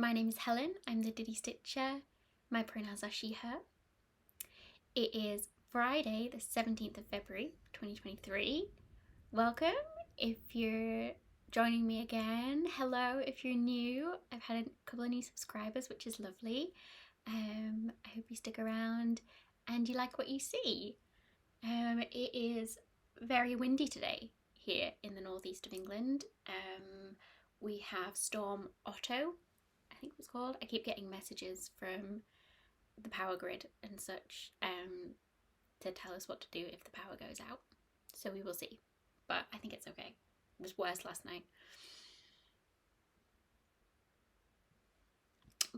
My name is Helen, I'm the Diddy Stitcher. My pronouns are she, her. It is Friday the 17th of February 2023. Welcome if you're joining me again. Hello if you're new. I've had a couple of new subscribers, which is lovely. I hope you stick around and you like what you see. It is very windy today here in the northeast of England. We have Storm Otto, I think it was called. I keep getting messages from the power grid and such to tell us what to do if the power goes out. So we will see. But I think it's okay. It was worse last night.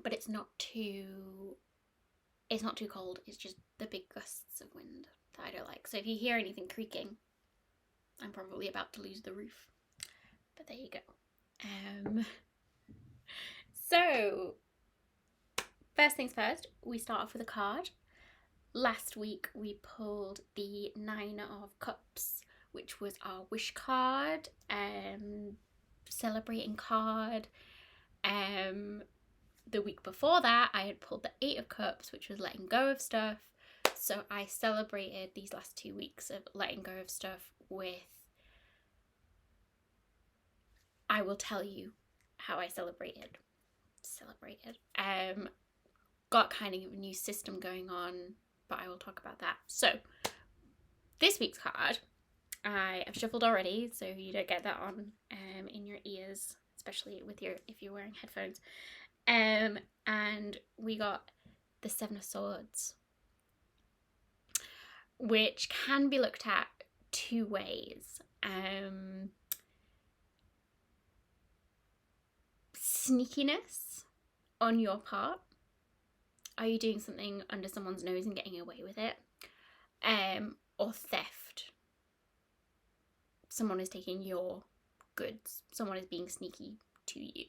But it's not too cold. It's just the big gusts of wind that I don't like. So if you hear anything creaking, I'm probably about to lose the roof. But there you go. So first things first, we start off with a card. Last week we pulled the Nine of Cups, which was our wish card, celebrating card. The week before that I had pulled the Eight of Cups, which was letting go of stuff. So I celebrated these last 2 weeks of letting go of stuff with, I will tell you how I celebrated. Got kind of a new system going on, but I will talk about that. So this week's card I have shuffled already, so you don't get that on in your ears, especially with if you're wearing headphones. And we got the Seven of Swords, which can be looked at two ways. Sneakiness on your part. Are you doing something under someone's nose and getting away with it? Or theft. Someone is taking your goods. Someone is being sneaky to you.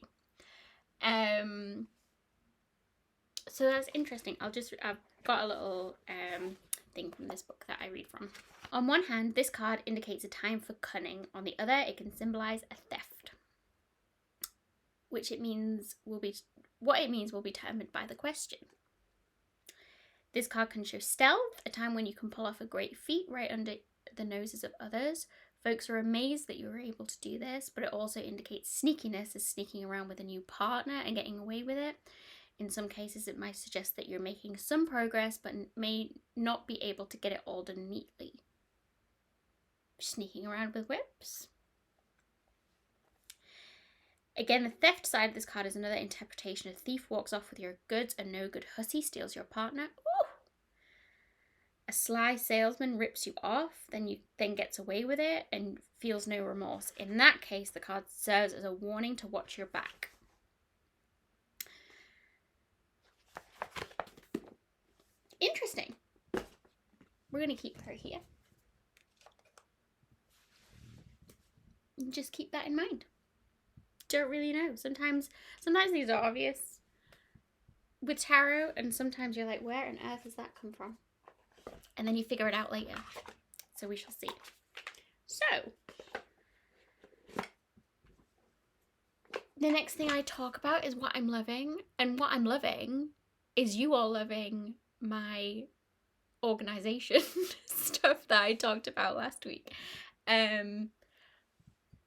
So that's interesting. I've got a little thing from this book that I read from. On one hand, this card indicates a time for cunning. On the other, it can symbolize a theft. What it means will be determined by the question. This card can show stealth, a time when you can pull off a great feat right under the noses of others. Folks are amazed that you were able to do this, but it also indicates sneakiness, as sneaking around with a new partner and getting away with it. In some cases, it might suggest that you're making some progress, but may not be able to get it all done neatly. Sneaking around with whips. Again, the theft side of this card is another interpretation. A thief walks off with your goods, a no-good hussy steals your partner. Ooh. A sly salesman rips you off, then gets away with it and feels no remorse. In that case, the card serves as a warning to watch your back. Interesting. We're going to keep her here. Just keep that in mind. Don't really know. Sometimes these are obvious with tarot, and sometimes you're like, where on earth has that come from? And then you figure it out later. So we shall see. So the next thing I talk about is what I'm loving, and what I'm loving is you all loving my organization stuff that I talked about last week.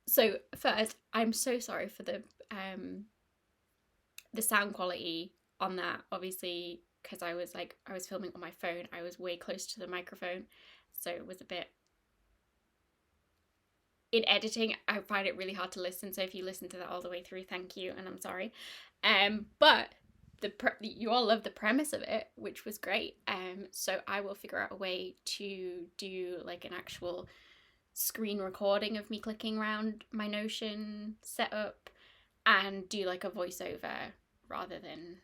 So first, I'm so sorry for the sound quality on that, obviously, because I was filming on my phone. I was way close to the microphone, so it was a bit, in editing I find it really hard to listen, so if you listen to that all the way through, thank you, and I'm sorry. But you all love the premise of it, which was great. So I will figure out a way to do like an actual screen recording of me clicking around my Notion setup and do like a voiceover rather than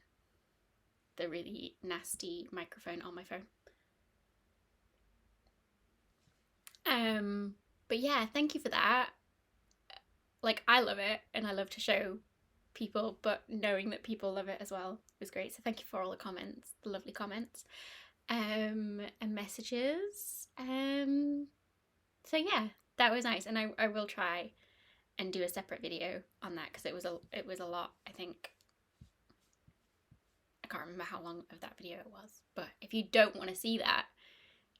the really nasty microphone on my phone. But yeah, thank you for that. Like, I love it and I love to show people, but knowing that people love it as well was great. So thank you for all the comments, the lovely comments and messages. So yeah, that was nice, and I will try and do a separate video on that, because it was a lot, I think. can't remember how long of that video it was, but if you don't want to see that,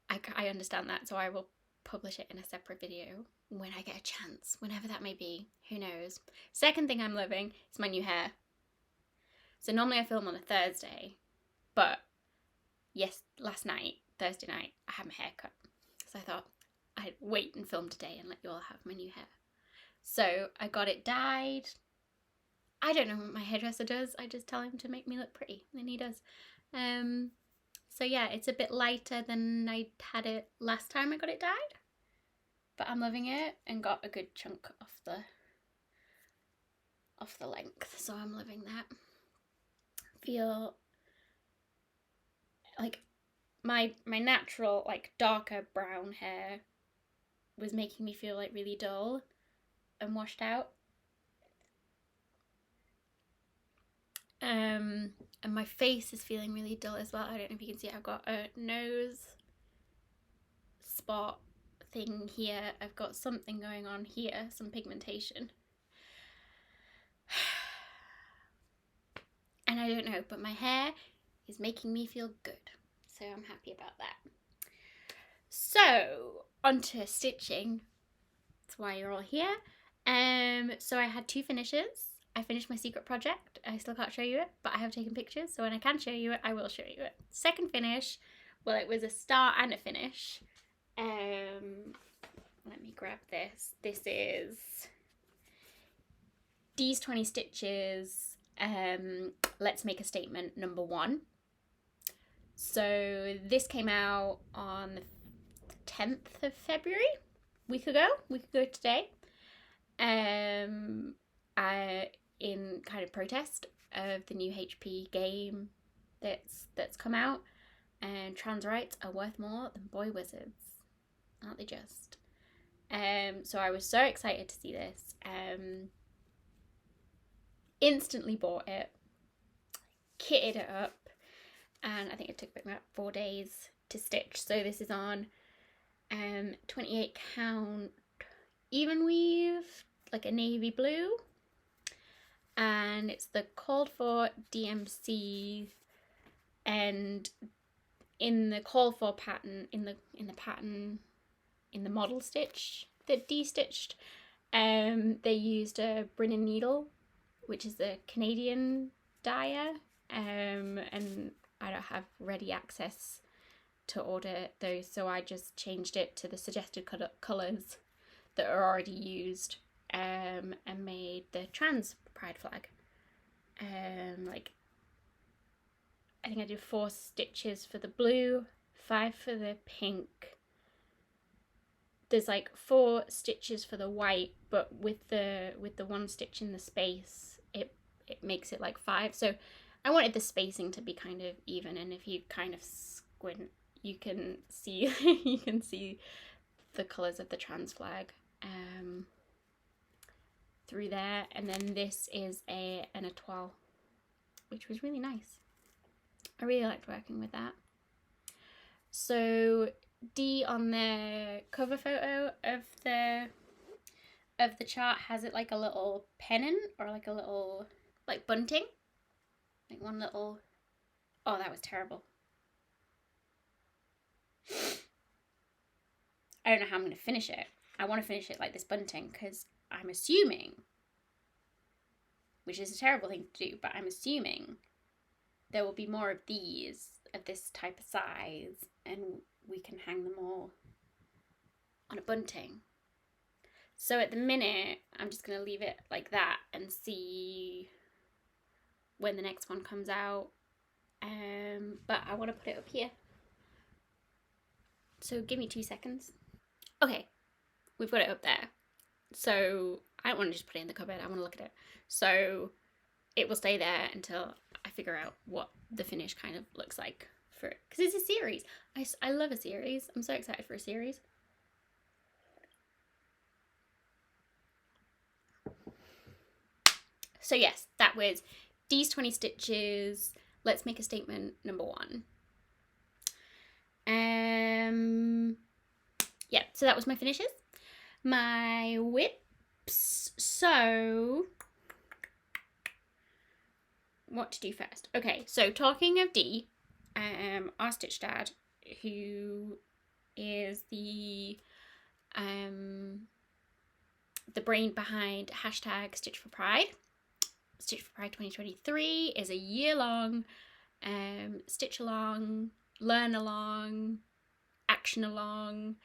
I understand that, so I will publish it in a separate video when I get a chance, whenever that may be, who knows. Second thing I'm loving is my new hair. So normally I film on a Thursday, but last night, Thursday night, I had my hair cut. So I thought I'd wait and film today and let you all have my new hair. So I got it dyed. I don't know what my hairdresser does. I just tell him to make me look pretty, and he does. So yeah, it's a bit lighter than I had it last time I got it dyed. But I'm loving it and got a good chunk off the length. So I'm loving that. Feel like my natural like darker brown hair was making me feel like really dull and washed out. And my face is feeling really dull as well. I don't know if you can see it. I've got a nose spot thing here. I've got something going on here, some pigmentation. And I don't know, but my hair is making me feel good. So I'm happy about that. So, onto stitching. That's why you're all here. So I had 2 finishes. I finished my secret project. I still can't show you it, but I have taken pictures, so when I can show you it, I will show you it. Second finish, well, it was a start and a finish. Let me grab this. This is These 20 Stitches, Let's Make a Statement #1. So this came out on the 10th of February, week ago today. In kind of protest of the new HP game that's come out, and trans rights are worth more than boy wizards, aren't they just? So I was so excited to see this. Instantly bought it, kitted it up, and I think it took about 4 days to stitch. So this is on 28 count even weave, like a navy blue. And it's the called for DMC, and in the called for pattern, in the model stitch that de-stitched, they used a Brennan needle, which is a Canadian dyer, and I don't have ready access to order those, so I just changed it to the suggested colours that are already used, and made the trans pride flag. Like, I think I did 4 stitches for the blue, 5 for the pink. There's like 4 stitches for the white, but with the 1 stitch in the space, it makes it like 5. So I wanted the spacing to be kind of even, and if you kind of squint, you can see the colours of the trans flag through there. And then this is an étoile, which was really nice. I really liked working with that. So Dee on the cover photo of the chart has it like a little pennant, or like a little like bunting, like one little, oh, that was terrible. I don't know how I'm going to finish it. I want to finish it like this bunting, because I'm assuming, which is a terrible thing to do, but I'm assuming there will be more of these of this type of size, and we can hang them all on a bunting. So at the minute, I'm just going to leave it like that and see when the next one comes out. But I want to put it up here. So give me 2 seconds. Okay, we've got it up there. So I don't want to just put it in the cupboard. I want to look at it. So it will stay there until I figure out what the finish kind of looks like for it. Because it's a series. I love a series. I'm so excited for a series. So yes, that was These 20 Stitches, Let's Make a Statement #1. Yeah, so that was my finishes. My whips. So what to do first. Okay, so talking of D, our Stitch Dad, who is the brain behind hashtag Stitch for Pride. Stitch for Pride 2023 is a year-long stitch along, learn along, action along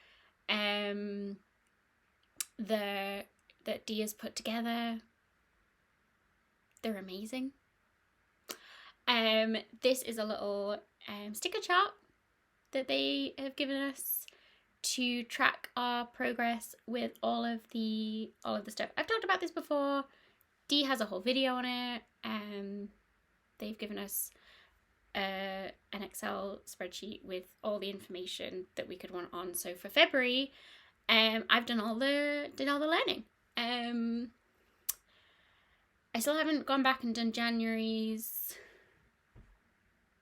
that D has put together. They're amazing. This is a little sticker chart that they have given us to track our progress with all of the stuff. I've talked about this before. D has a whole video on it. They've given us an Excel spreadsheet with all the information that we could want on. So for February, I've done all the learning. I still haven't gone back and done January's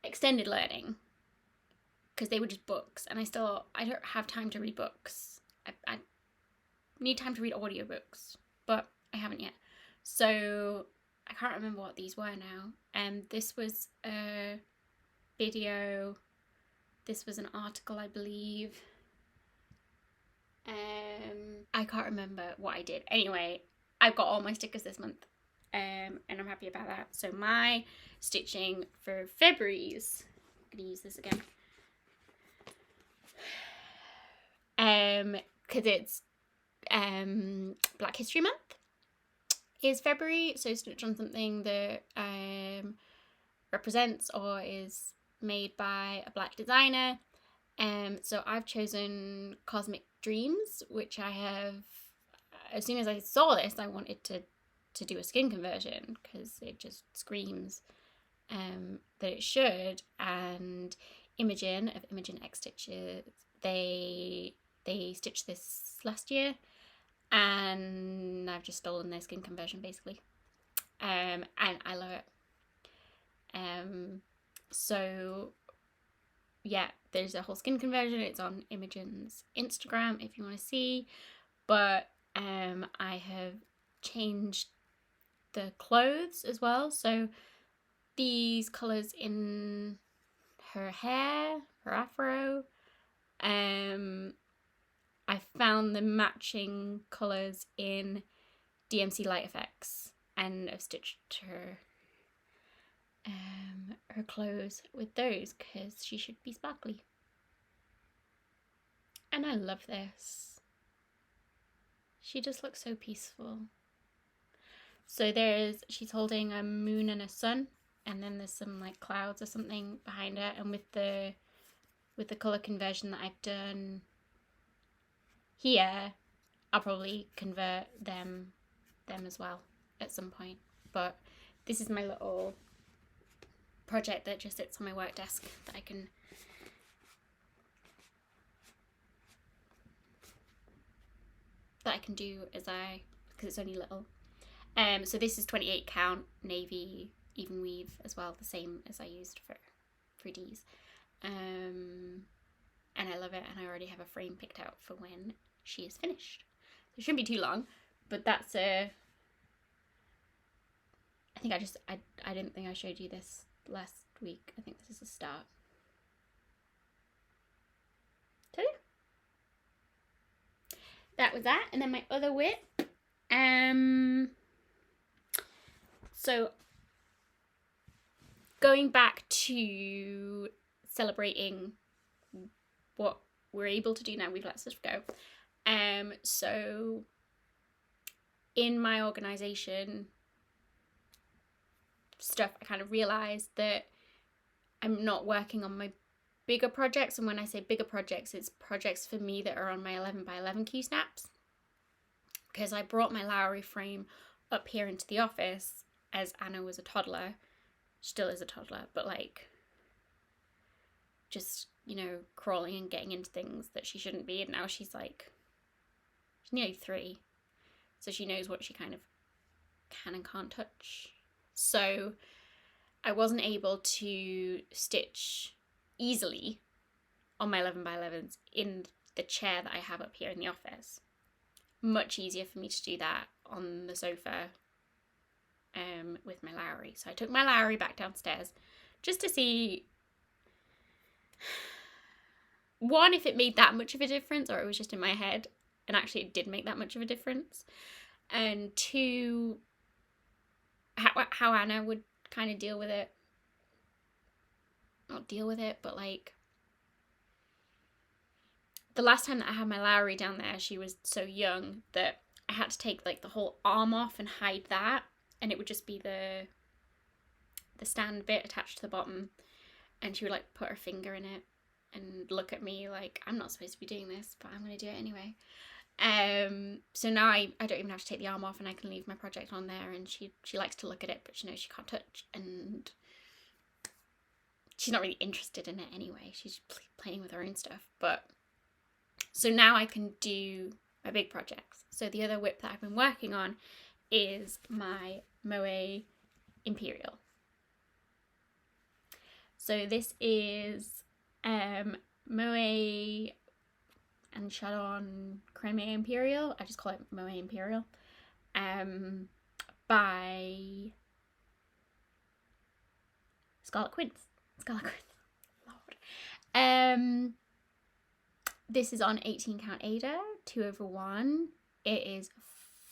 extended learning because they were just books, and I don't have time to read books. I need time to read audiobooks, but I haven't yet. So I can't remember what these were now. This was a video. This was an article, I believe. I can't remember what I did. Anyway, I've got all my stickers this month. And I'm happy about that. So my stitching for February's, I'm gonna use this again. Because it's Black History Month is February, so stitch on something that represents or is made by a Black designer. So I've chosen Cosmic Dreams, which I have, as soon as I saw this, I wanted to do a skin conversion because it just screams that it should. And Imogen of Imogen X Stitches, they stitched this last year, and I've just stolen their skin conversion basically, and I love it. So yeah, there's a whole skin conversion. It's on Imogen's Instagram if you want to see, but I have changed the clothes as well. So these colours in her hair, her afro, I found the matching colours in DMC Light Effects, and I've stitched her clothes with those because she should be sparkly. And I love this. She just looks so peaceful. So she's holding a moon and a sun, and then there's some like clouds or something behind her, and with the colour conversion that I've done here, I'll probably convert them as well at some point. But this is my little project that just sits on my work desk that I can do because it's only little. So this is 28 count navy even weave as well, the same as I used for D's. And I love it, and I already have a frame picked out for when she is finished. So it shouldn't be too long, but that's I think I didn't think I showed you this last week. I think this is a start. So yeah. That was that, and then my other whip. So going back to celebrating what we're able to do now, we've let stuff go. So in my organisation stuff, I kind of realised that I'm not working on my bigger projects, and when I say bigger projects, it's projects for me that are on my 11x11 Q snaps, because I brought my Lowry frame up here into the office as Anna was a toddler. Still is a toddler, but like just, you know, crawling and getting into things that she shouldn't be, and now she's nearly 3, so she knows what she kind of can and can't touch. So I wasn't able to stitch easily on my 11x11s in the chair that I have up here in the office. Much easier for me to do that on the sofa with my Lowry. So I took my Lowry back downstairs just to see, one, if it made that much of a difference or it was just in my head, and actually it did make that much of a difference, and two, how Anna would kind of deal with it. Not deal with it, but like, the last time that I had my Lowry down there, she was so young that I had to take like the whole arm off and hide that, and it would just be the stand bit attached to the bottom, and she would like put her finger in it and look at me like, I'm not supposed to be doing this, but I'm going to do it anyway. So now I don't even have to take the arm off, and I can leave my project on there, and she likes to look at it, but she knows she can't touch, and she's not really interested in it anyway. She's playing with her own stuff. But so now I can do my big projects. So the other whip that I've been working on is my Moet Imperial. So this is Moet and Chandon Cremant Imperial. I just call it Moet Imperial. By Scarlet Quince. Lord. This is on 18 count Aida, 2/1. It is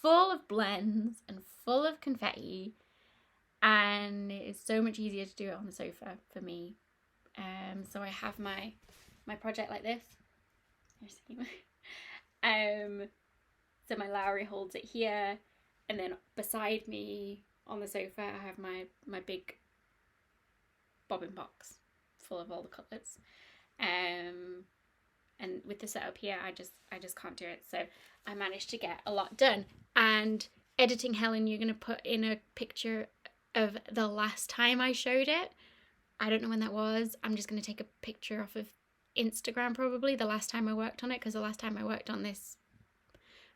full of blends and full of confetti, and it is so much easier to do it on the sofa for me. So I have my project like this. So my Lowry holds it here, and then beside me on the sofa I have my big bobbin box full of all the colours. And with the setup here, I just can't do it. So I managed to get a lot done. And editing Helen, you're going to put in a picture of the last time I showed it. I don't know when that was. I'm just going to take a picture off of Instagram probably, the last time I worked on it, because the last time I worked on this,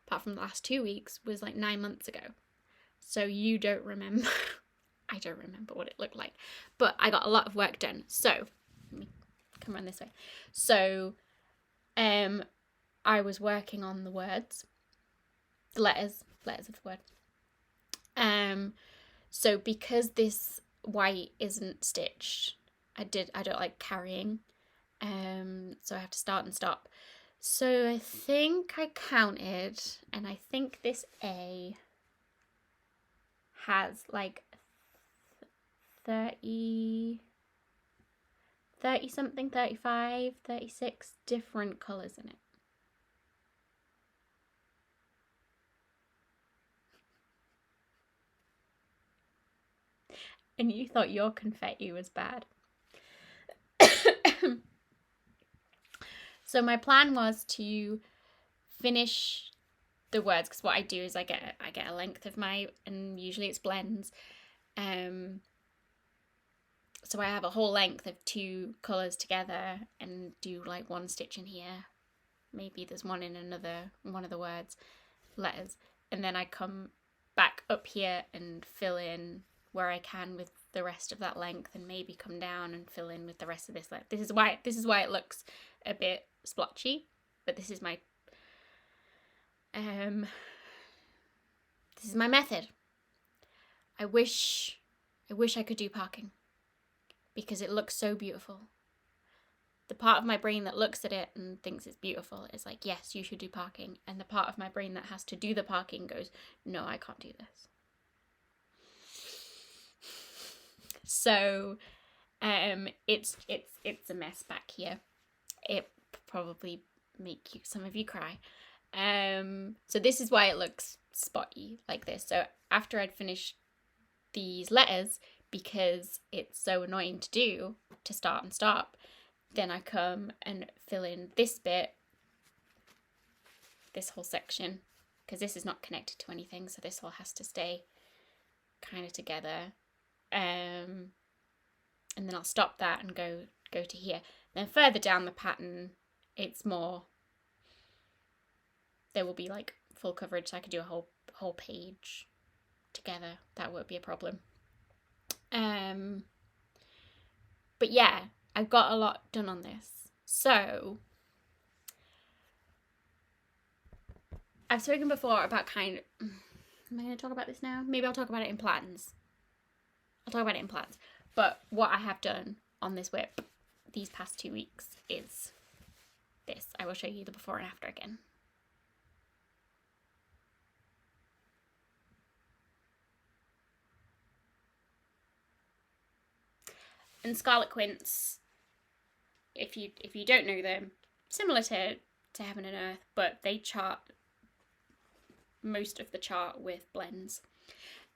apart from the last 2 weeks, was like 9 months ago. So you don't remember. I don't remember what it looked like. But I got a lot of work done. So let me come around this way. So I was working on the words, the letters of the word. So because this white isn't stitched, I don't like carrying, so I have to start and stop. So I think I counted, and I think this A has like 30 something, 35, 36 different colours in it. And you thought your confetti was bad. So my plan was to finish the words, because what I do is I get a length of and usually it's blends. So I have a whole length of 2 colours together and do like 1 stitch in here. Maybe there's one in one of the words, letters. And then I come back up here and fill in where I can with the rest of that length, and maybe come down and fill in with the rest of this length. This is why it looks a bit splotchy, but this is my method. I wish I could do parking, because it looks so beautiful. The part of my brain that looks at it and thinks it's beautiful is like, yes, you should do parking. And the part of my brain that has to do the parking goes, no, I can't do this. So it's a mess back here. It probably make some of you cry. So this is why it looks spotty like this. So after I'd finished these letters, because it's so annoying to do, to start and stop, then I come and fill in this bit, this whole section, because this is not connected to anything, so this all has to stay kind of together. And then I'll stop that and go to here. Then further down the pattern, it's more, there will be like full coverage, so I could do a whole page together. That won't be a problem. But yeah, I've got a lot done on this. So I've spoken before about am I going to talk about this now? Maybe I'll talk about it in plans. I'll talk about it in plans. But what I have done on this whip these past 2 weeks is this. I will show you the before and after again. And Scarlet Quince, if you don't know them, similar to Heaven and Earth, but they chart most of the chart with blends.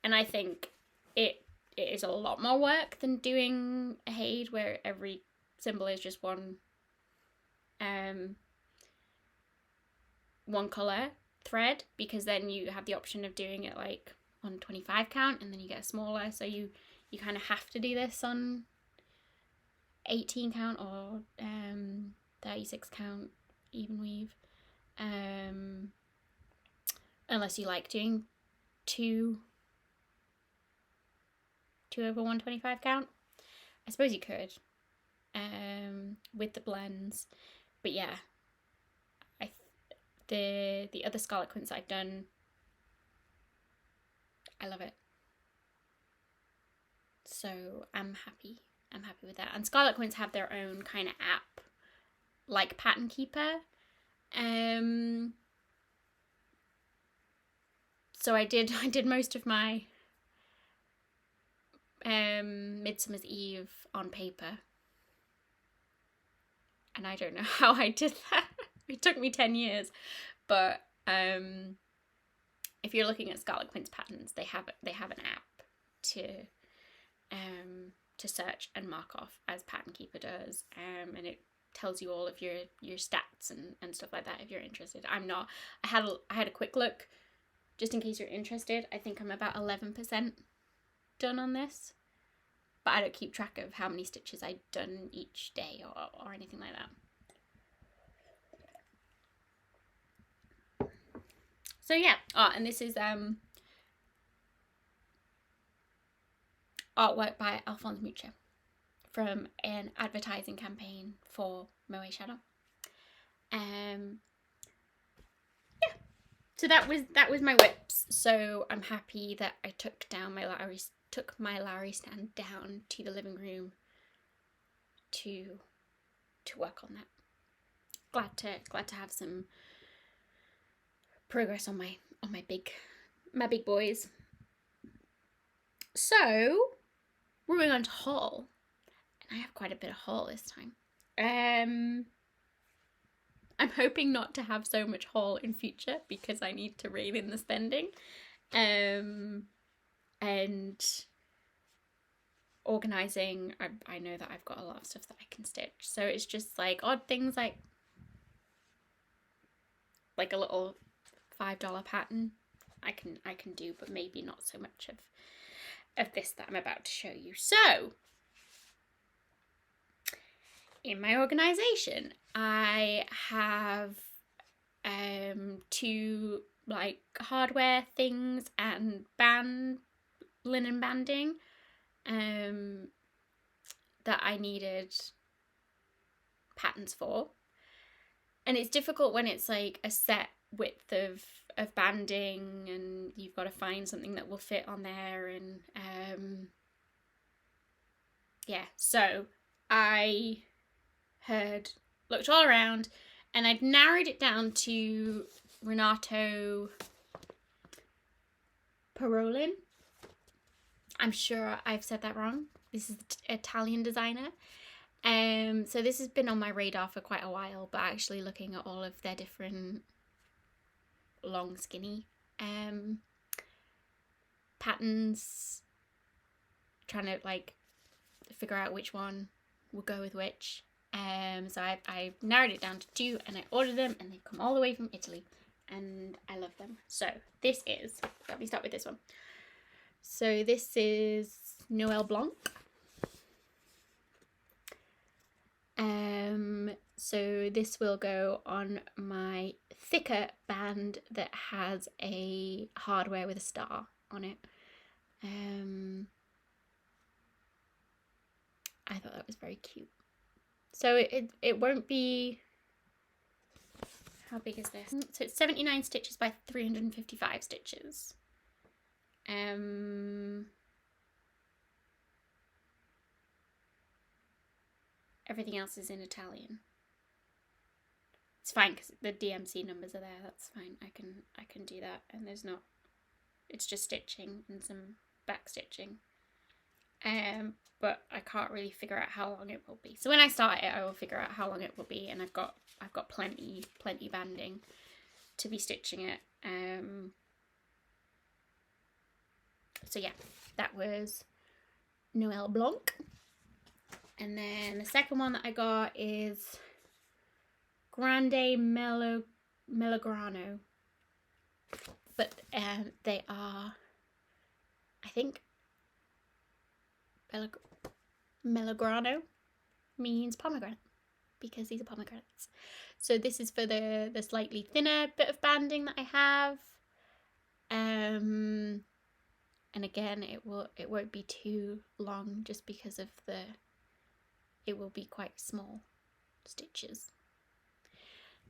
And I think it is a lot more work than doing a Haid where every symbol is just one colour thread, because then you have the option of doing it like on 25 count and then you get a smaller, so you kind of have to do this on 18 count or 36 count even weave, unless you like doing 2 over 125 count. I suppose you could with the blends, but yeah, the other Scarlet Quince I've done, I love it, so I'm happy with that. And Scarlet Quince have their own kind of app like Pattern Keeper, so I did most of my Midsummer's Eve on paper, and I don't know how I did that. It took me 10 years, but if you're looking at Scarlet Quince patterns, they have an app to search and mark off as Pattern Keeper does, and it tells you all of your stats and stuff like that if you're interested. I'm not. I had a quick look just in case you're interested. I think I'm about 11% done on this, but I don't keep track of how many stitches I've done each day or anything like that. So yeah, and this is artwork by Alphonse Mucha from an advertising campaign for Moet Shadow. Yeah, so that was my whips. So I'm happy that I took my Lowry stand down to the living room to work on that. Glad to have some progress on my big boys. So moving on to haul, and I have quite a bit of haul this time. I'm hoping not to have so much haul in future because I need to rein in the spending, and organising. I know that I've got a lot of stuff that I can stitch, so it's just like odd things like a little $5 pattern I can do, but maybe not so much of this that I'm about to show you. So in my organisation, I have 2 like hardware things and linen banding that I needed patterns for. And it's difficult when it's like a set width of banding and you've got to find something that will fit on there, and yeah, so I looked all around and I'd narrowed it down to Renato Parolin. I'm sure I've said that wrong. This is the Italian designer. So this has been on my radar for quite a while, but actually looking at all of their different long skinny patterns, trying to like figure out which one will go with which. So I narrowed it down to 2 and I ordered them, and they've come all the way from Italy and I love them. So let me start with this one. So this is Noël Blanc. So this will go on my thicker band that has a hardware with a star on it. I thought that was very cute. So it won't be, how big is this? So it's 79 stitches by 355 stitches. everything else is in Italian. It's fine because the DMC numbers are there. That's fine. I can do that, and there's not. It's just stitching and some back stitching. But I can't really figure out how long it will be. So when I start it, I will figure out how long it will be, and I've got plenty banding to be stitching it. So yeah, that was Noël Blanc. And then the second one that I got is Grande Melograno. But they are, I think, Melograno means pomegranate, because these are pomegranates. So this is for the slightly thinner bit of banding that I have. And again, it won't be too long, just because of it will be quite small stitches.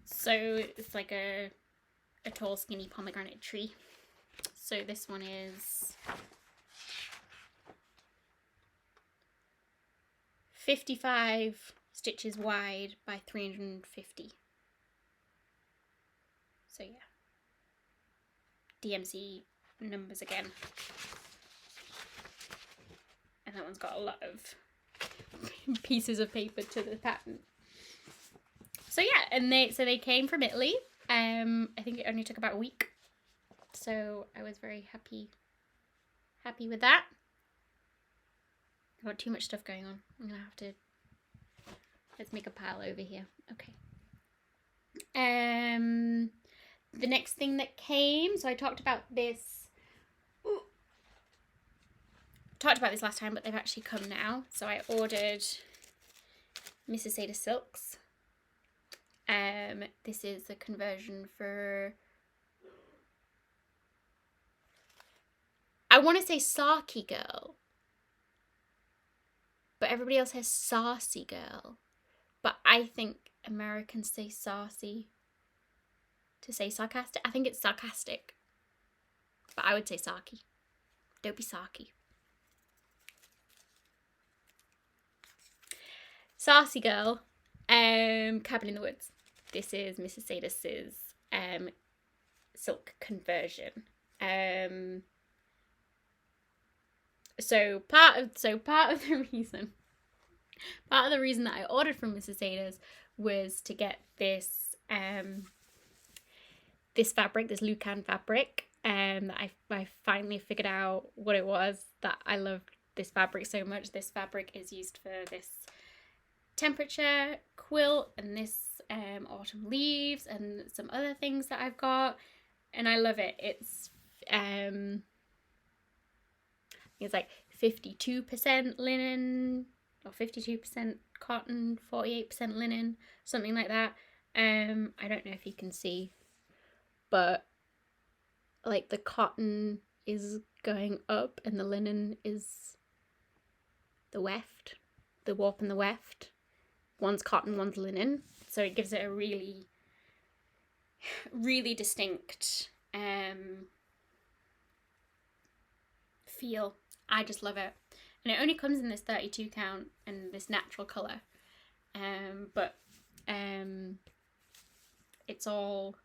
So it's like a tall, skinny pomegranate tree. So this one is 55 stitches wide by 350. So yeah, DMC numbers again. And that one's got a lot of pieces of paper to the pattern. So yeah, and they came from Italy. I think it only took about a week. So I was very happy with that. I've got too much stuff going on. I'm gonna have to, let's make a pile over here. Okay. The next thing that came, so I talked about this. Talked about this last time, but they've actually come now. So I ordered Mrs. Aida silks. This is the conversion for, I want to say Sarky Girl, but everybody else says Saucy Girl. But I think Americans say saucy to say sarcastic. I think it's sarcastic, but I would say sarky. Don't be sarky. Saucy Girl, Cabin in the Woods. This is Mrs. Aida's silk conversion. So part of the reason that I ordered from Mrs. Aida's was to get this this fabric, this Lucan fabric. That I finally figured out what it was, that I loved this fabric so much. This fabric is used for this temperature quilt and this autumn leaves and some other things that I've got, and I love it. It's like 52% linen or 52% cotton, 48% linen, something like that. I don't know if you can see, but like the cotton is going up and the linen is the weft, the warp and the weft. One's cotton, one's linen. So it gives it a really, really distinct feel. I just love it. And it only comes in this 32 count and this natural colour. But it's all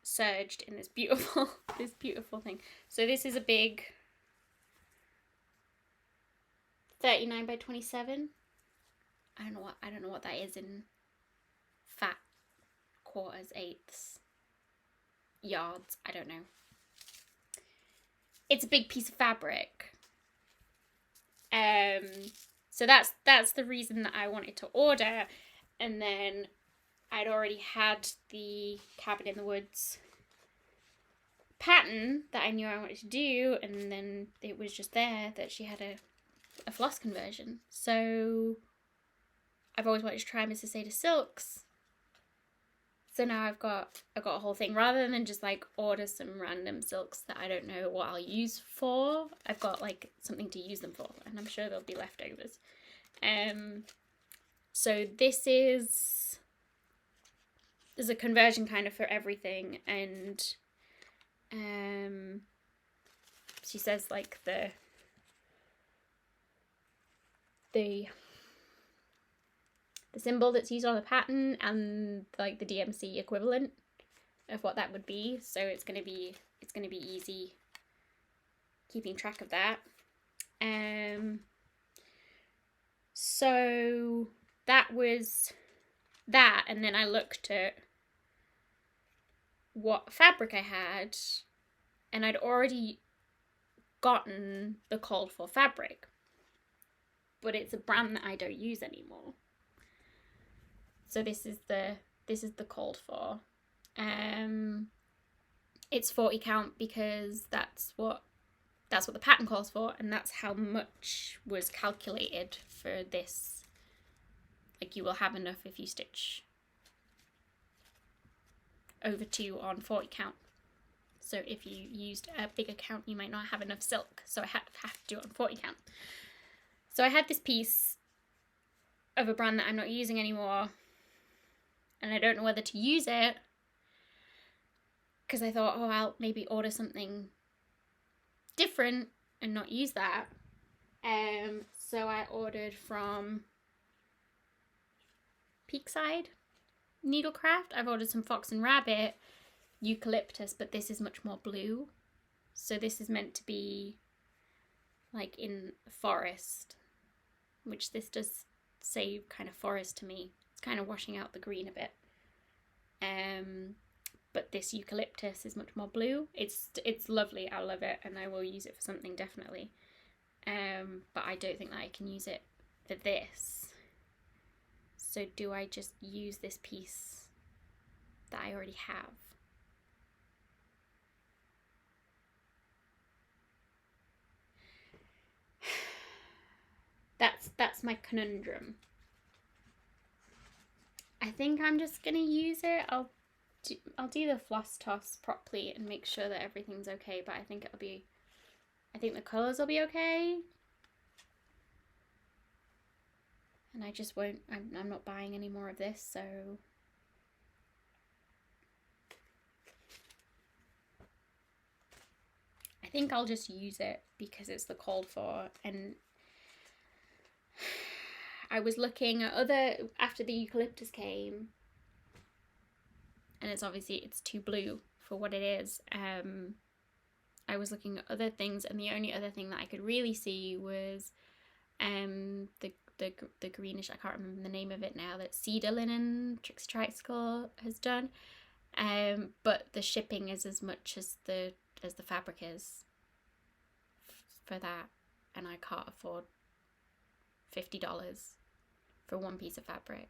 serged in this beautiful thing. So this is a big 39 by 27. I don't know what that is in fat, quarters, eighths, yards. I don't know. It's a big piece of fabric. So that's the reason that I wanted to order. And then I'd already had the Cabin in the Woods pattern that I knew I wanted to do, and then it was just there that she had a floss conversion. So I've always wanted to try Mrs. Aida silks. So now I've got a whole thing. Rather than just like order some random silks that I don't know what I'll use for, I've got like something to use them for, and I'm sure there'll be leftovers. So there's a conversion kind of for everything, and she says like the symbol that's used on the pattern and like the DMC equivalent of what that would be. So it's gonna be easy keeping track of that. So that was that, and then I looked at what fabric I had, and I'd already gotten the called for fabric, but it's a brand that I don't use anymore. So this is the called for. It's 40 count because that's what the pattern calls for, and that's how much was calculated for this. Like, you will have enough if you stitch over 2 on 40 count. So if you used a bigger count, you might not have enough silk. So I have to do it on 40 count. So I had this piece of a brand that I'm not using anymore, and I don't know whether to use it, because I thought, oh, I'll maybe order something different and not use that. So I ordered from Peakside Needlecraft. I've ordered some Fox and Rabbit eucalyptus, but this is much more blue. So this is meant to be like in forest, which this does say kind of forest to me. It's kind of washing out the green a bit. But this eucalyptus is much more blue. It's lovely. I love it, and I will use it for something definitely. But I don't think that I can use it for this. So do I just use this piece that I already have? That's my conundrum. I think I'm just gonna use it. I'll do the floss toss properly and make sure that everything's okay, but I think the colours will be okay. And I just won't, I'm not buying any more of this, so. I think I'll just use it because it's the called for. And I was looking at after the eucalyptus came, and it's too blue for what it is. I was looking at other things, and the only other thing that I could really see was the greenish, I can't remember the name of it now, that Cedar Linen Trixie Tricycle has done. But the shipping is as much as the fabric is for that, and I can't afford $50 for one piece of fabric.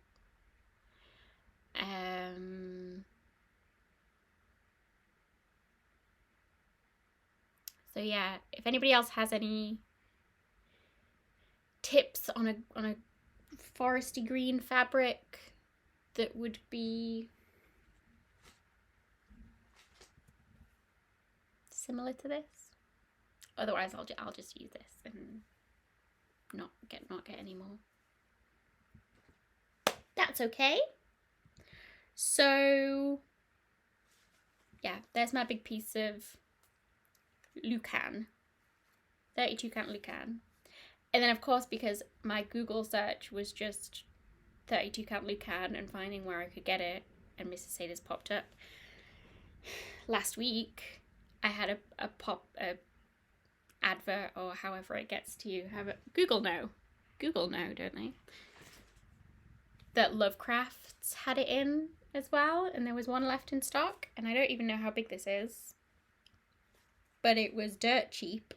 So yeah, if anybody else has any tips on a foresty green fabric that would be similar to this, otherwise I'll just use this and not get any more. That's okay. So yeah, there's my big piece of Lucan, 32 count Lucan. And then of course, because my Google search was just 32 count Lucan and finding where I could get it, and Mrs. Ada's popped up last week, I had a advert, or however it gets to you, Google know, don't they? That Lovecrafts had it in as well, and there was one left in stock, and I don't even know how big this is, but it was dirt cheap.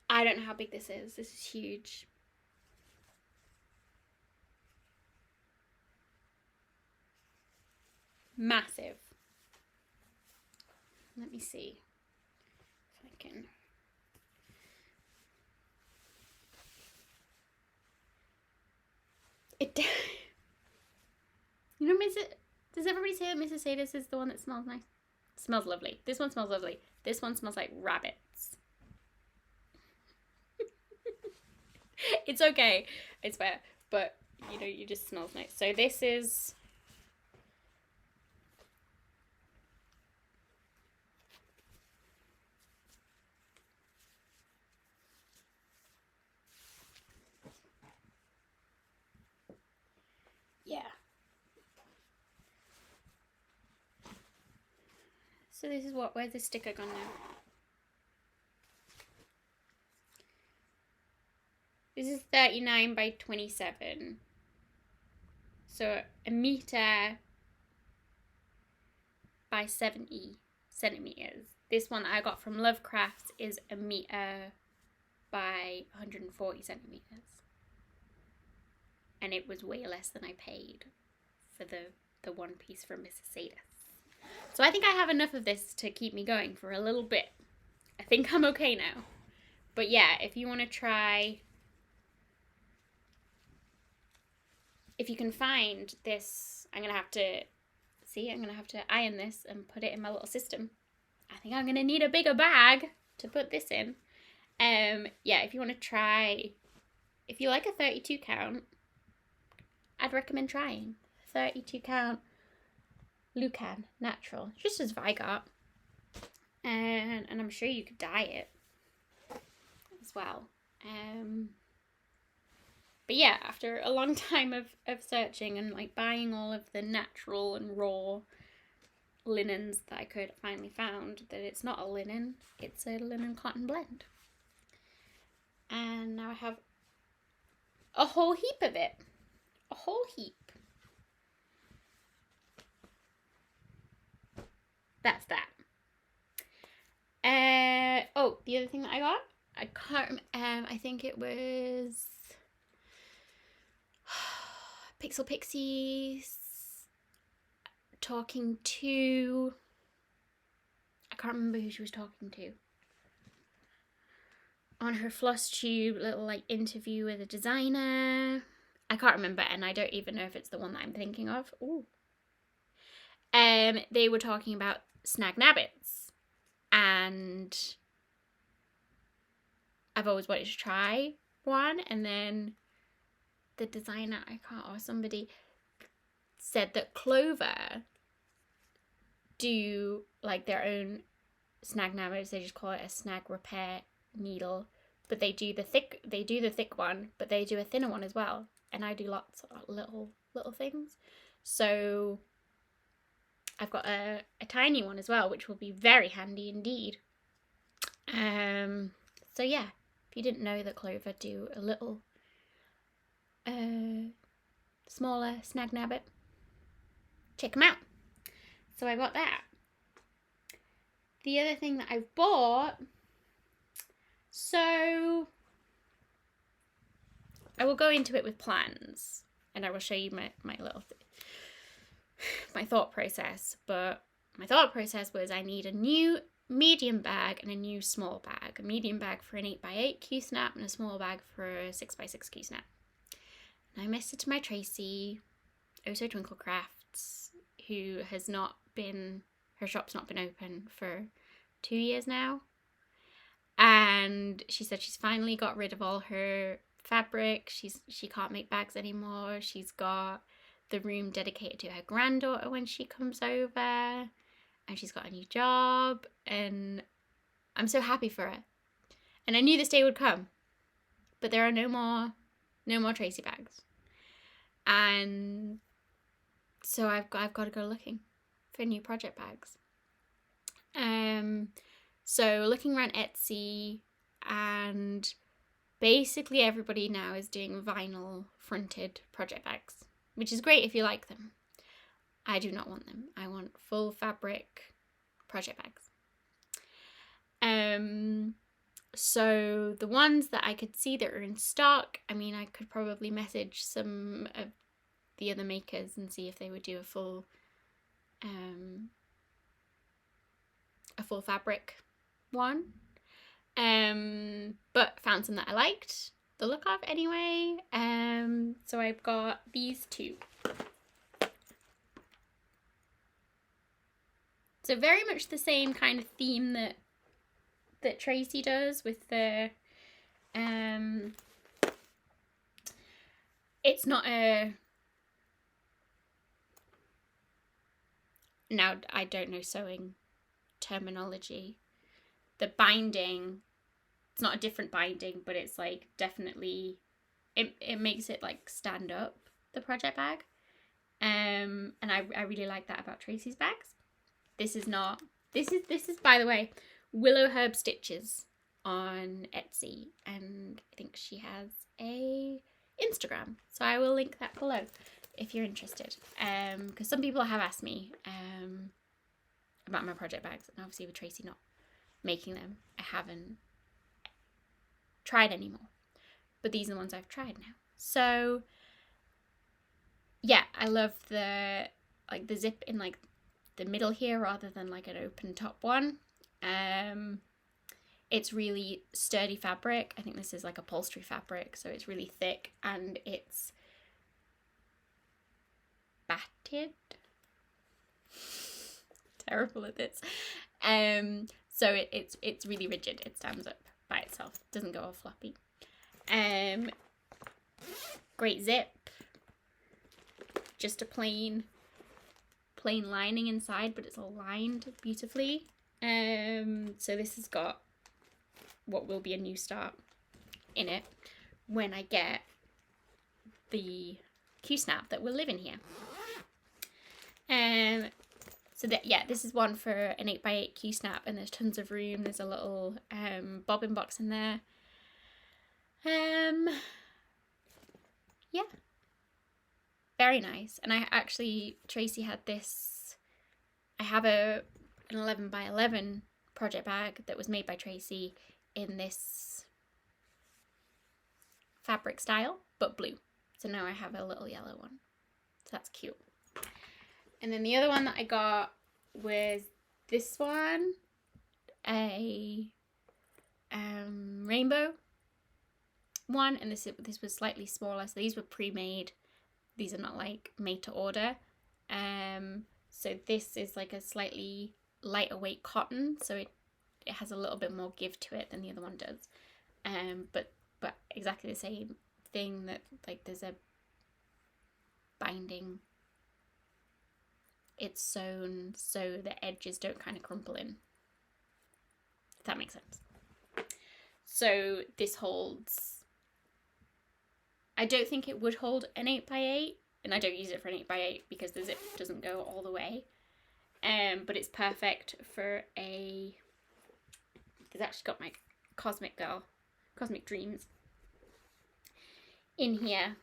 I don't know how big this is. This is huge. Massive. Let me see if I can. You know, does everybody say that Mrs. Ada's is the one that smells nice? It smells lovely. This one smells lovely. This one smells like rabbits. It's okay. It's fair. But, you know, it just smells nice. So this is So this is where's the sticker gone now? This is 39 by 27. So a meter by 70 centimeters. This one that I got from Lovecrafts is a meter by 140 centimeters. And it was way less than I paid for the one piece from Mrs. Sadis. So I think I have enough of this to keep me going for a little bit. I think I'm okay now. But yeah, if you want to try, if you can find this, I'm going to have to iron this and put it in my little system. I think I'm going to need a bigger bag to put this in. Yeah, if you want to try, if you like a 32 count, I'd recommend trying 32 count Lucan natural, just as Zweigart, and I'm sure you could dye it as well. But yeah, after a long time of searching and like buying all of the natural and raw linens that I could, finally found that it's not a linen, it's a linen cotton blend. And now I have a whole heap of it. A whole heap. That's that. Oh, the other thing that I got, I can't, I think it was Pixel Pixies talking to, I can't remember who she was talking to, on her Flosstube little like interview with a designer. I can't remember, and I don't even know if it's the one that I'm thinking of. Ooh. They were talking about snag nabbits, and I've always wanted to try one, and then the designer, or somebody said that Clover do like their own snag nabbits. They just call it a snag repair needle, but they do the thick one, but they do a thinner one as well. And I do lots of little things. So I've got a tiny one as well, which will be very handy indeed. So yeah, if you didn't know that Clover do a little smaller snag nabbit, check them out. So I got that. The other thing that I've bought, so I will go into it with plans, and I will show you my thought process. But my thought process was I need a new medium bag and a new small bag. A medium bag for an 8x8 Q-snap and a small bag for a 6x6 Q-snap. And I messaged my Tracy, Also Twinkle Crafts, who has her shop's not been open for 2 years now. And she said she's finally got rid of all her fabric. She can't make bags anymore. She's got the room dedicated to her granddaughter when she comes over, and she's got a new job, and I'm so happy for her. And I knew this day would come, but there are no more Tracy bags, and so I've got to go looking for new project bags. So looking around Etsy, and basically everybody now is doing vinyl fronted project bags, which is great if you like them. I do not want them. I want full fabric project bags. So the ones that I could see that are in stock, I mean, I could probably message some of the other makers and see if they would do a full fabric one. But found some that I liked the look of anyway. So I've got these two. So very much the same kind of theme that Tracy does with the it's not a, now I don't know sewing terminology. The binding, it's not a different binding, but it's like definitely it makes it like stand up, the project bag. And I really like that about Tracy's bags. This This is by the way, Willow Herb Stitches on Etsy, and I think she has a Instagram, so I will link that below if you're interested. Because some people have asked me about my project bags, and obviously with Tracy not making them, I haven't tried anymore. But these are the ones I've tried now. So yeah, I love the zip in like the middle here rather than like an open top one. It's really sturdy fabric. I think this is like upholstery fabric, so it's really thick and it's batted. Terrible at this. So it's really rigid. It stands up by itself. It doesn't go all floppy. Great zip. Just a plain lining inside, but it's all lined beautifully. So this has got what will be a new start in it when I get the Q-snap that will live in here. So that, yeah, this is one for an 8x8 Q-snap, and there's tons of room. There's a little bobbin box in there. Yeah, very nice. And I actually, Tracy had this, I have an 11x11 project bag that was made by Tracy in this fabric style, but blue. So now I have a little yellow one. So that's cute. And then the other one that I got was this one, a rainbow one, and this was slightly smaller. So these were pre-made. These are not like made to order. So this is like a slightly lighter weight cotton, so it has a little bit more give to it than the other one does. But exactly the same thing, that like there's a binding. It's sewn so the edges don't kind of crumple in, if that makes sense. So this holds, I don't think it would hold an 8x8, and I don't use it for an 8x8 because the zip doesn't go all the way. But it's perfect for a, it's actually got my Cosmic Dreams in here.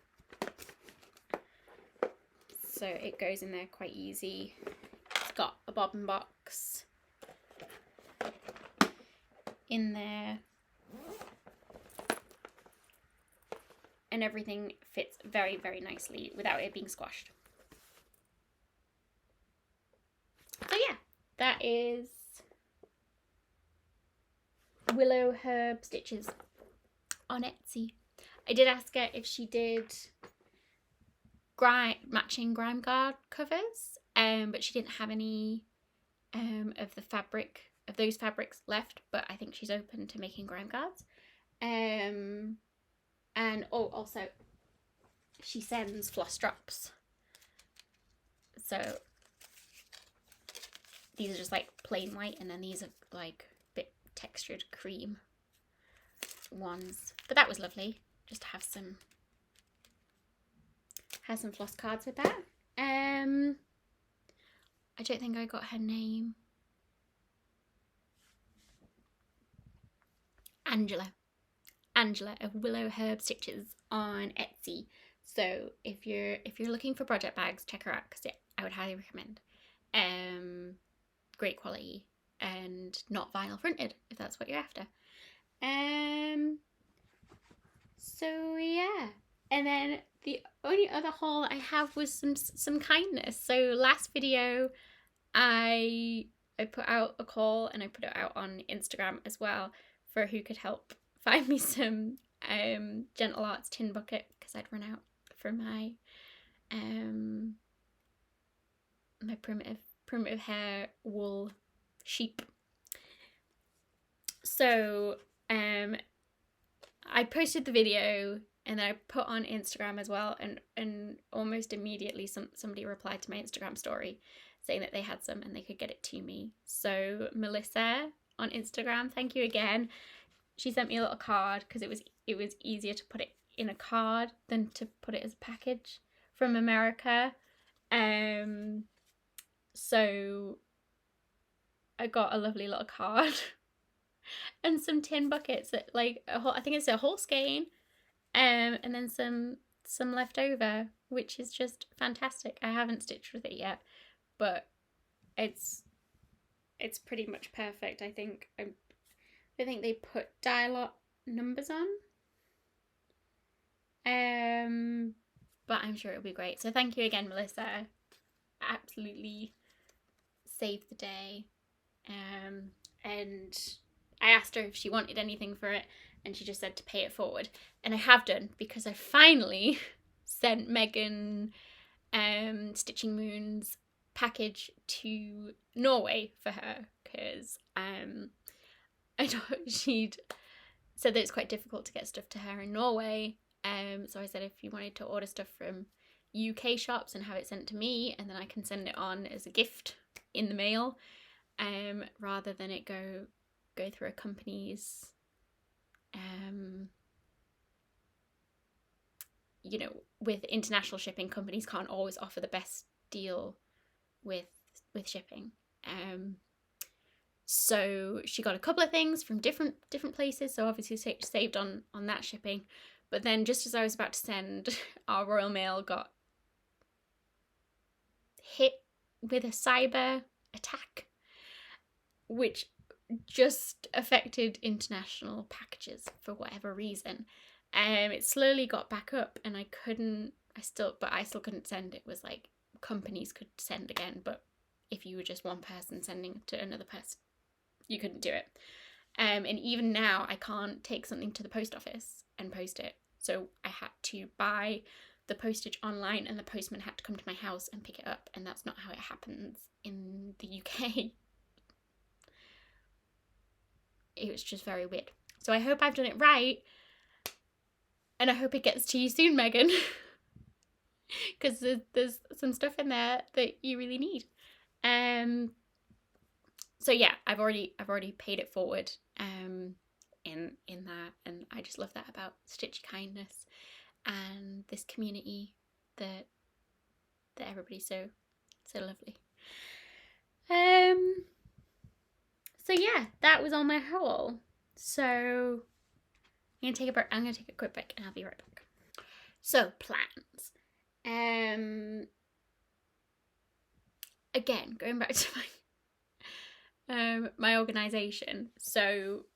So it goes in there quite easy. It's got a bobbin box in there. And everything fits very, very nicely without it being squashed. So yeah, that is Willow Herb Stitches on Etsy. I did ask her if she did matching grime guard covers, but she didn't have any of those fabrics left, but I think she's open to making grime guards. And also she sends floss drops, so these are just like plain white, and then these are like a bit textured cream ones. But that was lovely, just to have some floss cards with that. I don't think I got her name. Angela of Willow Herb Stitches on Etsy. So if you're looking for project bags, check her out, because I would highly recommend. Great quality and not vinyl printed, if that's what you're after. So yeah, and then the only other haul I have was some kindness. So last video I put out a call, and I put it out on Instagram as well, for who could help find me some Gentle Arts tin bucket, because I'd run out for my my primitive hair wool sheep. So I posted the video, and then I put on Instagram as well, and almost immediately somebody replied to my Instagram story saying that they had some and they could get it to me. So Melissa on Instagram, thank you again. She sent me a little card, because it was easier to put it in a card than to put it as a package from America. So I got a lovely little card and some tin buckets that like I think it's a whole skein, and then some left over, which is just fantastic. I haven't stitched with it yet, but it's pretty much perfect. I think they put dial-up numbers on, but I'm sure it'll be great. So thank you again, Melissa. Absolutely saved the day. And I asked her if she wanted anything for it, and she just said to pay it forward, and I have done, because I finally sent Megan Stitching Moon's package to Norway for her, because I know she'd said that it's quite difficult to get stuff to her in Norway. So I said if you wanted to order stuff from UK shops and have it sent to me, and then I can send it on as a gift in the mail, rather than it go through a company's, you know, with international shipping, companies can't always offer the best deal with shipping. So she got a couple of things from different places, so obviously saved on that shipping. But then just as I was about to send, our Royal Mail got hit with a cyber attack, which just affected international packages for whatever reason. It slowly got back up, and I still couldn't send. It was like companies could send again, but if you were just one person sending to another person, you couldn't do it. And even now, I can't take something to the post office and post it. So I had to buy the postage online, and the postman had to come to my house and pick it up, and that's not how it happens in the UK. It was just very weird. So I hope I've done it right, and I hope it gets to you soon, Megan, because there's some stuff in there that you really need. So yeah, I've already paid it forward in that, and I just love that about Stitchy Kindness and this community that everybody's so lovely. So yeah, that was all my haul. So I'm gonna take a quick break, and I'll be right back. So plans. Again, going back to my organisation. So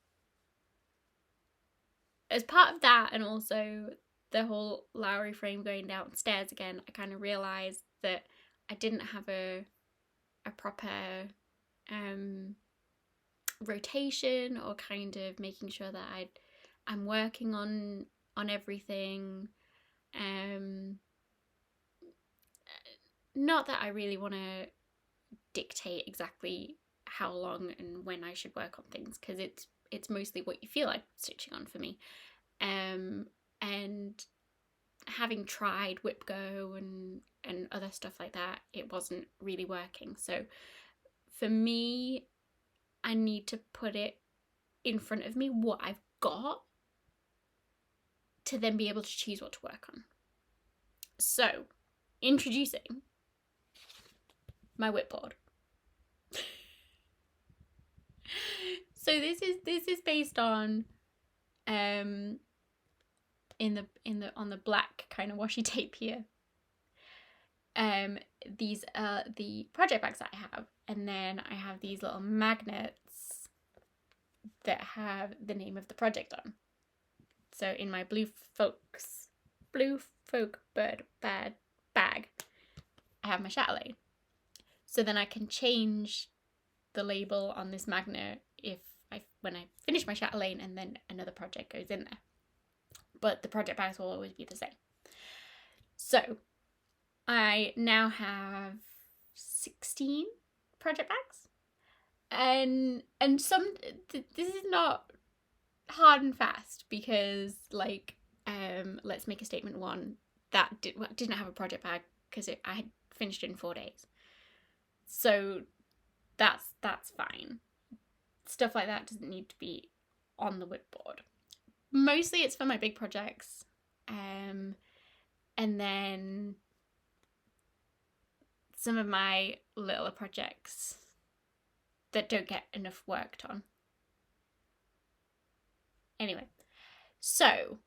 as part of that, and also the whole Lowry frame going downstairs again, I kind of realised that I didn't have a proper rotation, or kind of making sure that I'm working on everything. Not that I really want to dictate exactly how long and when I should work on things, because it's mostly what you feel like stitching on for me. And having tried WhipGo and other stuff like that, it wasn't really working. So for me, I need to put it in front of me, what I've got, to then be able to choose what to work on. So, introducing my whipboard. So this is based on on the black kind of washi tape here. These are the project bags that I have, and then I have these little magnets that have the name of the project on. So in my Blue Folk Bird bag, I have my chatelaine. So then I can change the label on this magnet when I finish my chatelaine, and then another project goes in there. But the project bags will always be the same. So I now have 16 project bags, and some this is not hard and fast, because like let's make a statement one that didn't have a project bag because I had finished it in 4 days. So that's fine. Stuff like that doesn't need to be on the whipboard. Mostly it's for my big projects, and then some of my littler projects that don't get enough worked on. Anyway, so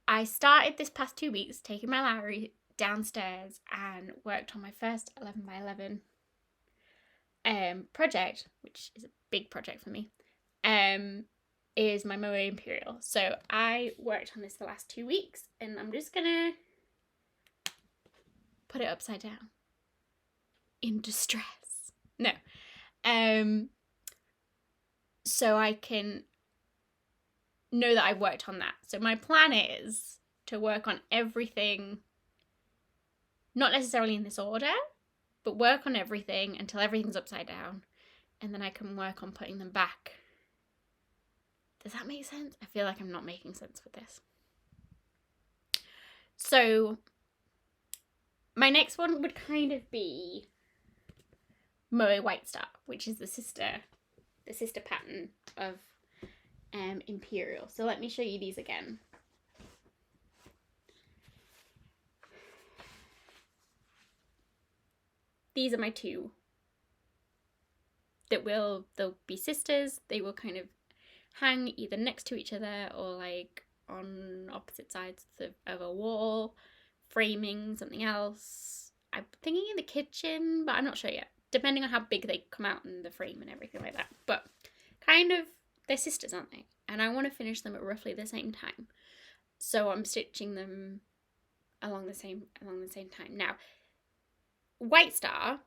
I started this past 2 weeks taking my Larry downstairs and worked on my first 11 by 11 project, which is a big project for me, is my Moet Imperial. So I worked on this the last 2 weeks, and I'm just gonna put it upside down in distress. No. So I can know that I've worked on that. So my plan is to work on everything, not necessarily in this order, but work on everything until everything's upside down, and then I can work on putting them back. Does that make sense? I feel like I'm not making sense with this. So my next one would kind of be Moet White Star, which is the sister pattern of Imperial. So let me show you these again. These are my two that they'll be sisters. They will kind of hang either next to each other or like on opposite sides of a wall, framing something else. I'm thinking in the kitchen, but I'm not sure yet, depending on how big they come out in the frame and everything like that. But kind of, they're sisters, aren't they? And I want to finish them at roughly the same time. So I'm stitching them along the same time. Now, White Star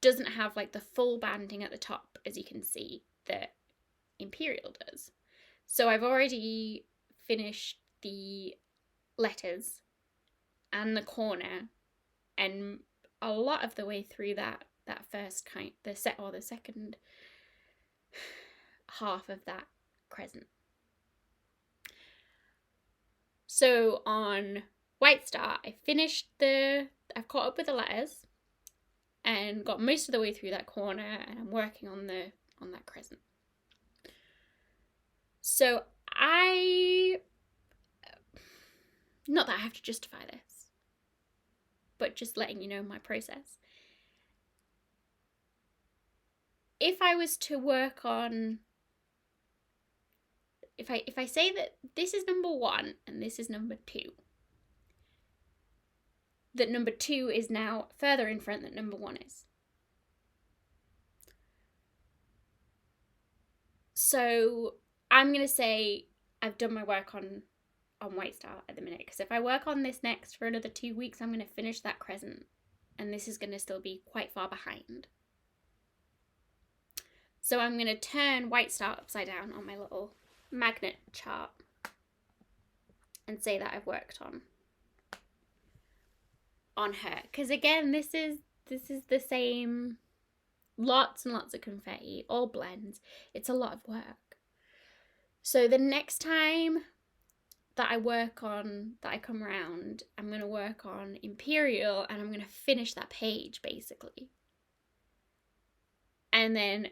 doesn't have like the full banding at the top, as you can see, that Imperial does. So I've already finished the letters and the corner, and a lot of the way through that first the second half of that crescent. So on White Star, I've caught up with the letters and got most of the way through that corner, and I'm working on that crescent. So not that I have to justify this, but just letting you know my process. If I was to work on, if I say that this is number 1 and this is number 2, that number 2 is now further in front than number 1 is. So I'm going to say I've done my work on White Star at the minute, because if I work on this next for another 2 weeks, I'm going to finish that crescent, and this is going to still be quite far behind. So I'm going to turn White Star upside down on my little magnet chart and say that I've worked on her, because again, this is the same, lots and lots of confetti, all blends. It's a lot of work. So the next time that I come around, I'm going to work on Imperial, and I'm going to finish that page basically. And then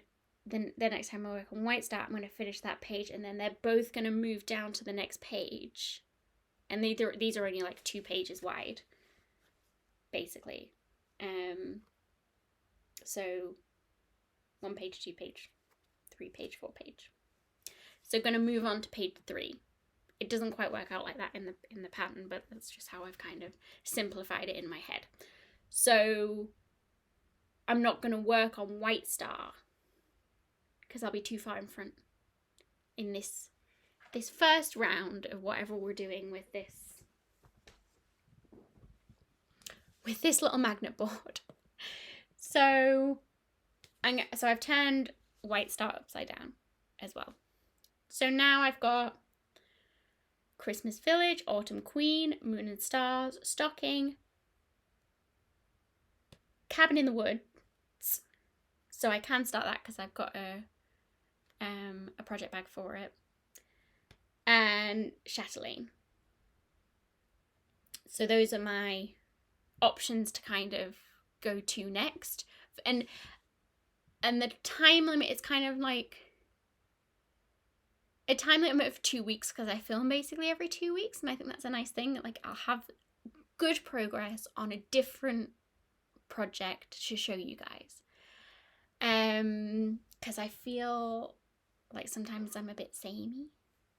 the next time I work on White Star, I'm going to finish that page, and then they're both going to move down to the next page. And these are only like 2 pages wide, basically. So 1 page, 2 page, 3 page, 4 page. So going to move on to page 3. It doesn't quite work out like that in the pattern, but that's just how I've kind of simplified it in my head. So I'm not going to work on White Star because I'll be too far in front in this first round of whatever we're doing with this little magnet board. So I've turned White Star upside down as well. So now I've got Christmas Village, Autumn Queen, Moon and Stars, Stocking, Cabin in the Woods. So I can start that because I've got a project bag for it. And Chatelaine. So those are my options to kind of go to next. And the time limit is kind of like a time limit of 2 weeks, because I film basically every 2 weeks, and I think that's a nice thing. Like, I'll have good progress on a different project to show you guys. Because I feel like sometimes I'm a bit samey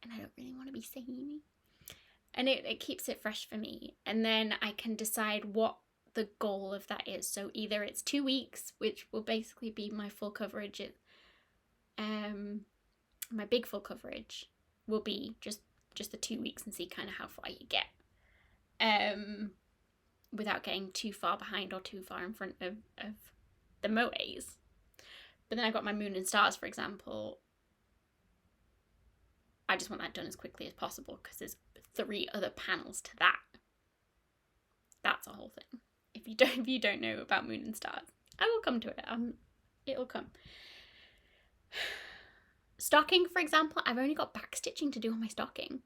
and I don't really want to be samey. And it keeps it fresh for me. And then I can decide what the goal of that is. So either it's 2 weeks, which will basically be my full coverage. My big full coverage will be just the 2 weeks and see kind of how far you get. Without getting too far behind or too far in front of the Moets. But then I've got my Moon and Stars, for example. I just want that done as quickly as possible because there's 3 other panels to that. That's a whole thing. If you don't know about Moon and Stars, I will come to it. It'll come. Stocking, for example, I've only got back stitching to do on my stocking.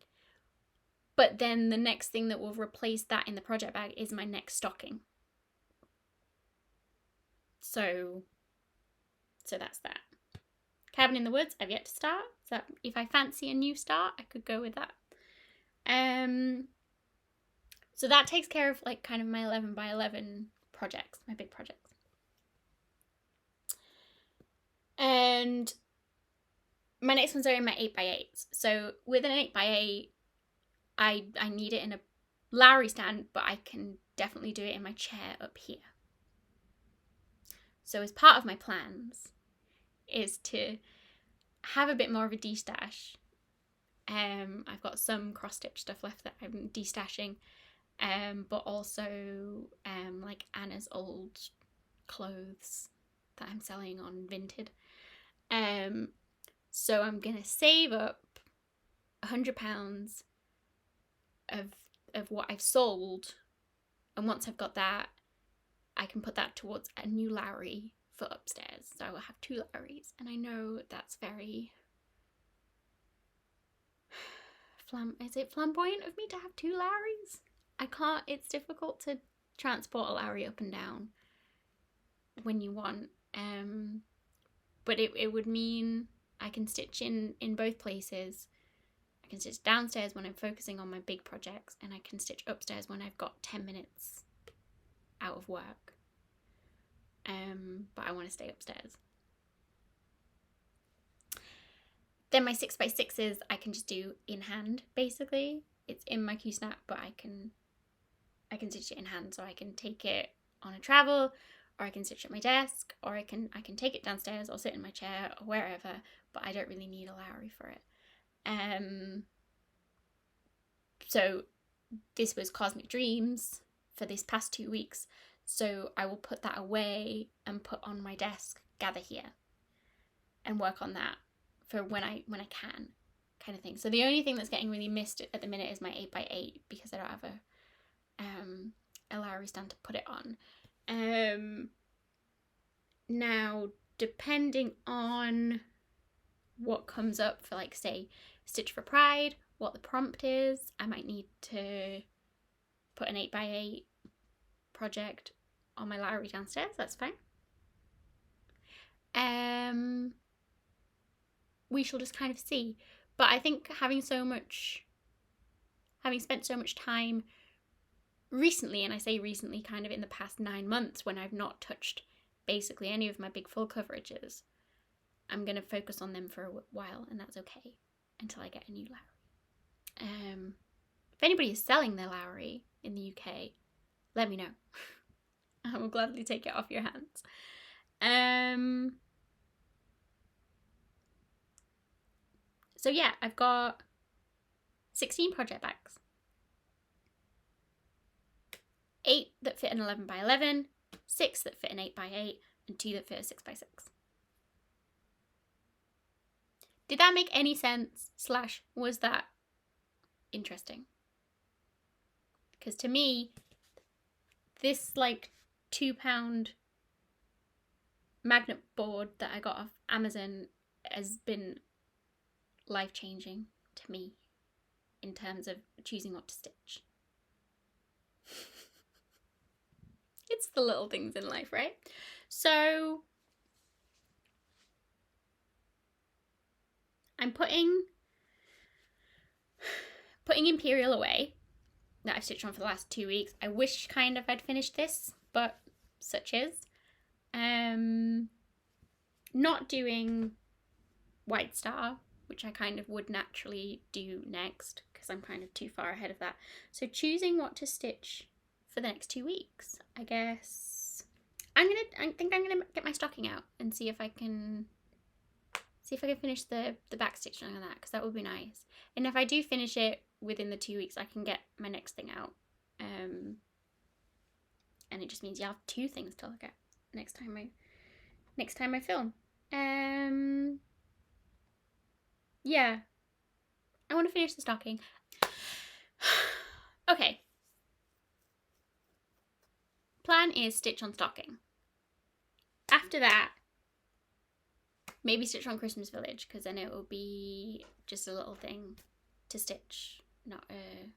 But then the next thing that will replace that in the project bag is my next stocking. So that's that. Cabin in the Woods, I've yet to start. So if I fancy a new start, I could go with that. So that takes care of like kind of my 11 by 11 projects, my big projects. And my next ones are in my 8 by 8s. So with an 8 by 8, I need it in a Lowry stand, but I can definitely do it in my chair up here. So as part of my plans is to have a bit more of a de-stash. I've got some cross-stitch stuff left that I'm de-stashing, but also like Anna's old clothes that I'm selling on Vinted. So I'm gonna save up £100 of what I've sold, and once I've got that, I can put that towards a new Lowry for upstairs. So I will have 2 Lowrys, and I know that's very is it flamboyant of me to have 2 Lowrys? I can't, it's difficult to transport a Lowry up and down when you want, but it would mean I can stitch in both places. I can stitch downstairs when I'm focusing on my big projects, and I can stitch upstairs when I've got 10 minutes out of work. But I want to stay upstairs. Then my 6 by 6s I can just do in hand, basically. It's in my Q-snap, but I can stitch it in hand, so I can take it on a travel, or I can stitch at my desk, or I can take it downstairs or sit in my chair or wherever, but I don't really need a Lowry for it. So this was Cosmic Dreams for this past 2 weeks, so I will put that away and put on my desk, gather here, and work on that for when I can, kind of thing. So the only thing that's getting really missed at the minute is my 8 by 8 because I don't have a Lowry stand to put it on. Now, depending on what comes up for, like, say, Stitch for Pride, what the prompt is, I might need to put an 8 by 8 project on my Lowry downstairs. That's fine. We shall just kind of see. But I think having spent so much time recently, and I say recently kind of in the past 9 months when I've not touched basically any of my big full coverages, I'm going to focus on them for a while, and that's okay until I get a new Lowry. If anybody is selling their Lowry in the UK, let me know. I will gladly take it off your hands. So yeah, I've got 16 project bags. 8 that fit an 11 by 11, 6 that fit an 8 by 8, and 2 that fit a 6 by 6. Did that make any sense? / was that interesting? Because to me, this like £2 magnet board that I got off Amazon has been life-changing to me in terms of choosing what to stitch. It's the little things in life, right? So I'm putting Imperial away that I've stitched on for the last 2 weeks. I wish kind of I'd finished this, but such is. not doing White Star, which I kind of would naturally do next because I'm kind of too far ahead of that. So choosing what to stitch for the next 2 weeks, I guess. I think I'm gonna get my stocking out and see if I can finish the back stitching on that, because that would be nice. And if I do finish it within the 2 weeks, I can get my next thing out. And it just means you have 2 things to look at next time I film. Yeah, I want to finish the stocking. Okay. Plan is stitch on stocking. After that, maybe stitch on Christmas Village, because then it will be just a little thing to stitch, not a...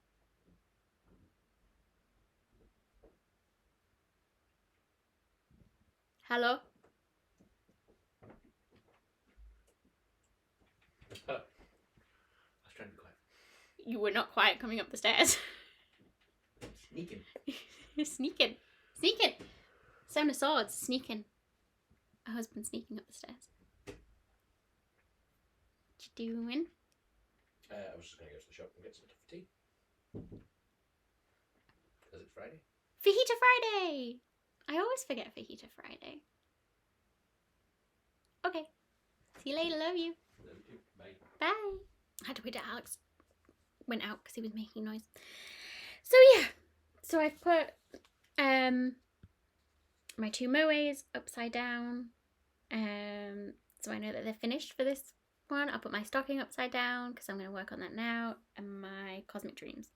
Hello? Hello. I was trying to be quiet. You were not quiet coming up the stairs. Sneaking. Sneaking. Sneaking. Sound of swords. Sneaking. A husband sneaking up the stairs. What you doing? I was just going to go to the shop and get some stuff for tea. Because it's Friday. Fajita Friday! I always forget Fajita Friday. Okay. See you later. Love you. Love you too. Bye. Bye. I had to wait till Alex went out because he was making noise. So yeah. So I've put my 2 moes upside down. So I know that they're finished for this one. I'll put my stocking upside down because I'm going to work on that now. And my Cosmic Dreams.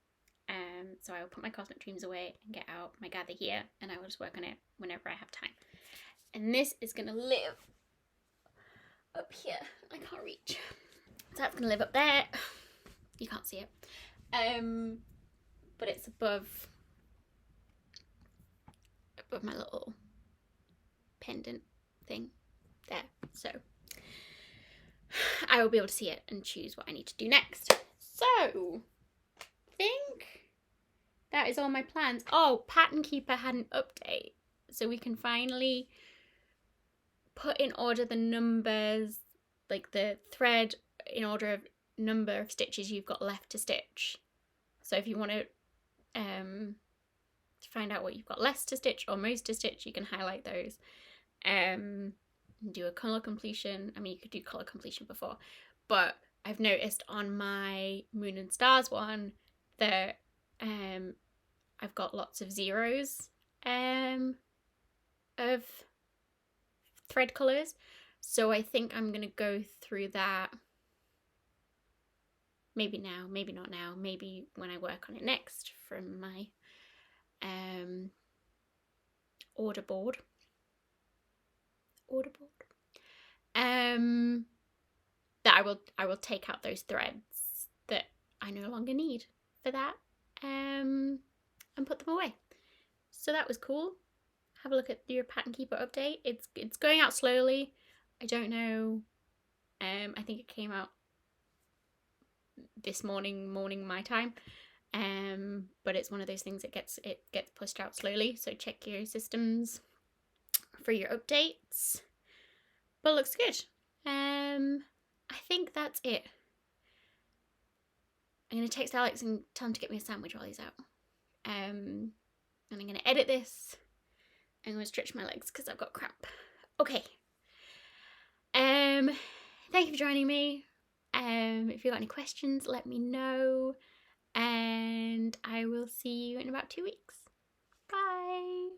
So I will put my Cosmic Dreams away and get out my Gather here, and I will just work on it whenever I have time. And this is going to live up here. I can't reach. So that's going to live up there. You can't see it. But it's above my little pendant thing there. So I will be able to see it and choose what I need to do next. So I think that is all my plans. Oh, Pattern Keeper had an update. So we can finally put in order the numbers, like the thread in order of number of stitches you've got left to stitch. So if you want to find out what you've got less to stitch or most to stitch, you can highlight those. Do a colour completion. I mean, you could do colour completion before, but I've noticed on my Moon and Stars one that I've got lots of zeros of thread colours. So I think I'm going to go through that maybe now, maybe not now, maybe when I work on it next from my order board. That I will take out those threads that I no longer need for that and put them away. So that was cool. Have a look at your Pattern Keeper update. It's going out slowly. I don't know. I think it came out this morning my time. But it's one of those things that gets pushed out slowly. So check your systems for your updates. But it looks good. I think that's it. I'm going to text Alex and tell him to get me a sandwich while he's out. And I'm going to edit this. I'm going to stretch my legs because I've got cramp. Okay. Thank you for joining me. If you've got any questions, let me know. And I will see you in about 2 weeks. Bye.